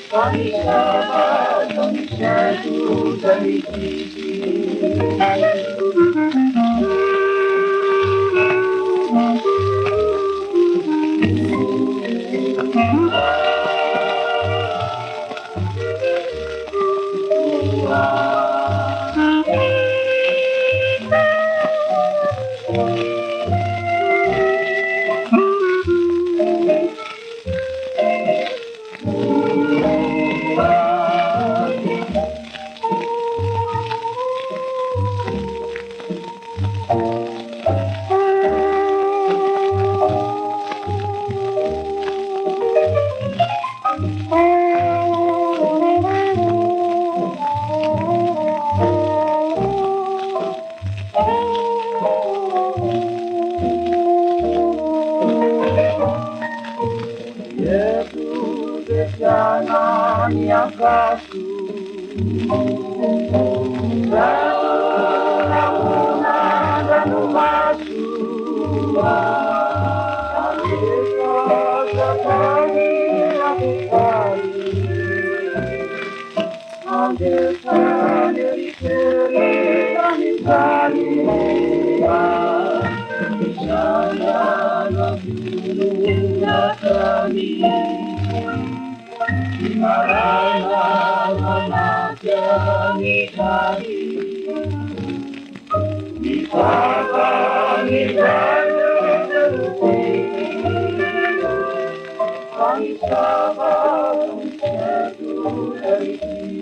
Kami sahabat, kami satu dari sisi. Yesus jalan yang kasih, ramuan dan masuk, kami kami lakukan, ambilkan dari kami di sana gunungnya kami. Di mana kami cari, di sana kami kami sahabat satu dari sisi.